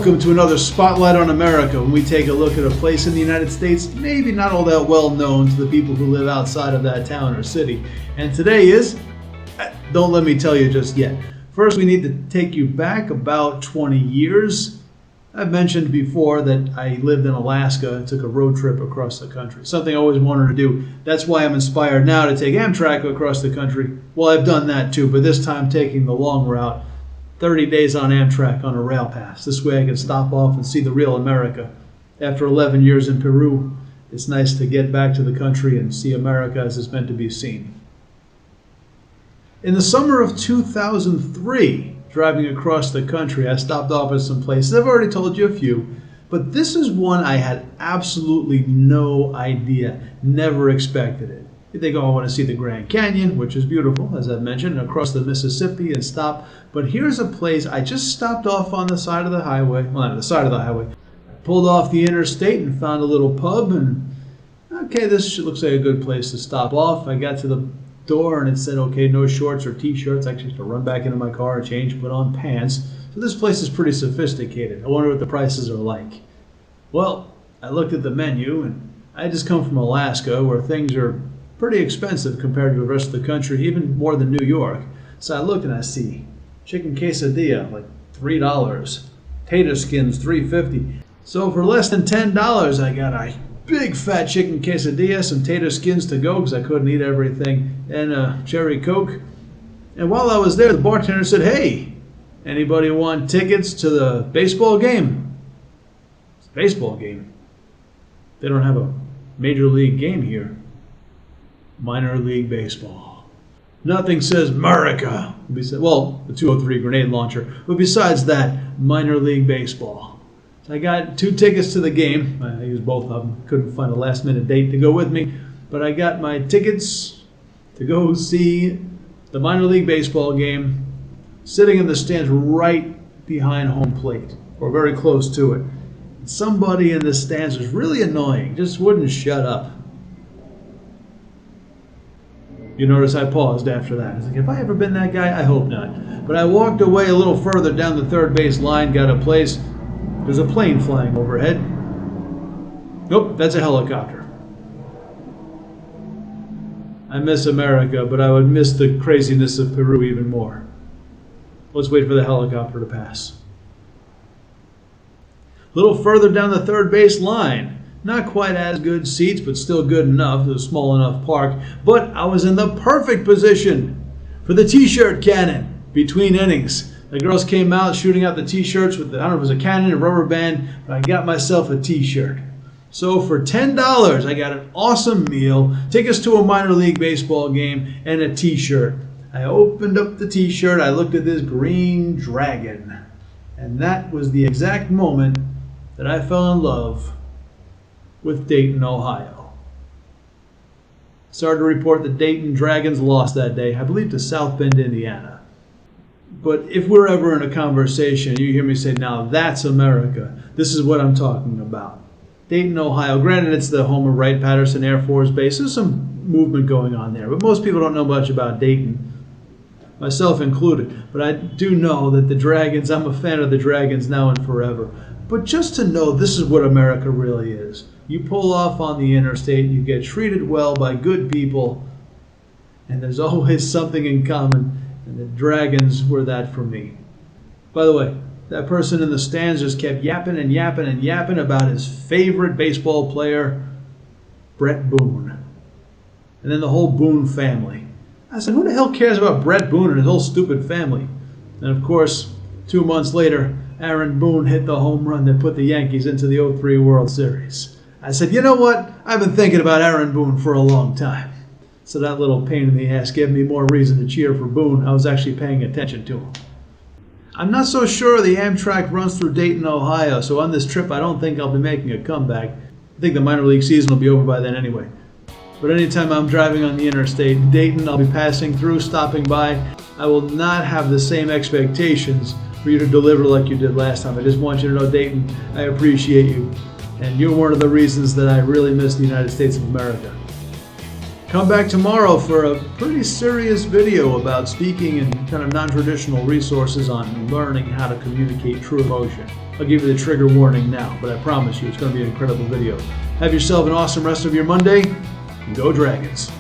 Welcome to another Spotlight on America, when we take a look at a place in the United States maybe not all that well known to the people who live outside of that town or city. And today is, don't let me tell you just yet. First, we need to take you back about 20 years. I've mentioned before that I lived in Alaska and took a road trip across the country, something I always wanted to do. That's why I'm inspired now to take Amtrak across the country. Well, I've done that too, but this time taking the long route. 30 days on Amtrak on a rail pass. This way I can stop off and see the real America. After 11 years in Peru, it's nice to get back to the country and see America as it's meant to be seen. In the summer of 2003, driving across the country, I stopped off at some places. I've already told you a few, but this is one I had absolutely no idea, never expected it. You think, oh, I want to see the Grand Canyon, which is beautiful, as I've mentioned, across the Mississippi and stop. But here's a place I just stopped off on the side of the highway. Well, not the side of the highway. I pulled off the interstate and found a little pub. And, okay, this looks like a good place to stop off. I got to the door and it said, okay, no shorts or T-shirts. I actually had to run back into my car, change, put on pants. So this place is pretty sophisticated. I wonder what the prices are like. Well, I looked at the menu, and I just come from Alaska, where things are pretty expensive compared to the rest of the country, even more than New York. So I look and I see chicken quesadilla, like $3. Tater skins, $3.50. So for less than $10, I got a big fat chicken quesadilla, some tater skins to go because I couldn't eat everything, and a cherry Coke. And while I was there, the bartender said, hey, anybody want tickets to the baseball game? It's a baseball game. They don't have a major league game here. Minor league baseball. Nothing says Murica. Well, the 203 grenade launcher. But besides that, minor league baseball. So I got 2 tickets to the game. I used both of them. Couldn't find a last minute date to go with me. But I got my tickets to go see the minor league baseball game, sitting in the stands right behind home plate, or very close to it. Somebody in the stands was really annoying. Just wouldn't shut up. You notice I paused after that. I was like, have I ever been that guy? I hope not. But I walked away a little further down the third base line, got a place. There's a plane flying overhead. Nope, that's a helicopter. I miss America, but I would miss the craziness of Peru even more. Let's wait for the helicopter to pass. A little further down the third base line. Not quite as good seats, but still good enough. It was a small enough park. But I was in the perfect position for the T-shirt cannon between innings. The girls came out shooting out the T-shirts with, I don't know if it was a cannon or rubber band, but I got myself a T-shirt. So for $10, I got an awesome meal, tickets to a minor league baseball game, and a T-shirt. I opened up the T-shirt. I looked at this green dragon. And that was the exact moment that I fell in love with Dayton, Ohio. Sorry to report the Dayton Dragons lost that day, I believe, to South Bend, Indiana. But if we're ever in a conversation, you hear me say, now that's America, this is what I'm talking about. Dayton, Ohio. Granted, it's the home of Wright-Patterson Air Force Base. There's some movement going on there, but most people don't know much about Dayton, myself included. But I do know that the Dragons, I'm a fan of the Dragons now and forever. But just to know this is what America really is. You pull off on the interstate, you get treated well by good people, and there's always something in common, and the Dragons were that for me. By the way, that person in the stands just kept yapping and yapping and yapping about his favorite baseball player, Brett Boone. And then the whole Boone family. I said, who the hell cares about Brett Boone and his whole stupid family? And of course, 2 months later, Aaron Boone hit the home run that put the Yankees into the '03 World Series. I said, you know what? I've been thinking about Aaron Boone for a long time. So that little pain in the ass gave me more reason to cheer for Boone. I was actually paying attention to him. I'm not so sure the Amtrak runs through Dayton, Ohio, so on this trip I don't think I'll be making a comeback. I think the minor league season will be over by then anyway. But anytime I'm driving on the interstate in Dayton, I'll be passing through, stopping by. I will not have the same expectations for you to deliver like you did last time. I just want you to know, Dayton, I appreciate you. And you're one of the reasons that I really miss the United States of America. Come back tomorrow for a pretty serious video about speaking and kind of non-traditional resources on learning how to communicate true emotion. I'll give you the trigger warning now, but I promise you it's going to be an incredible video. Have yourself an awesome rest of your Monday, and go Dragons!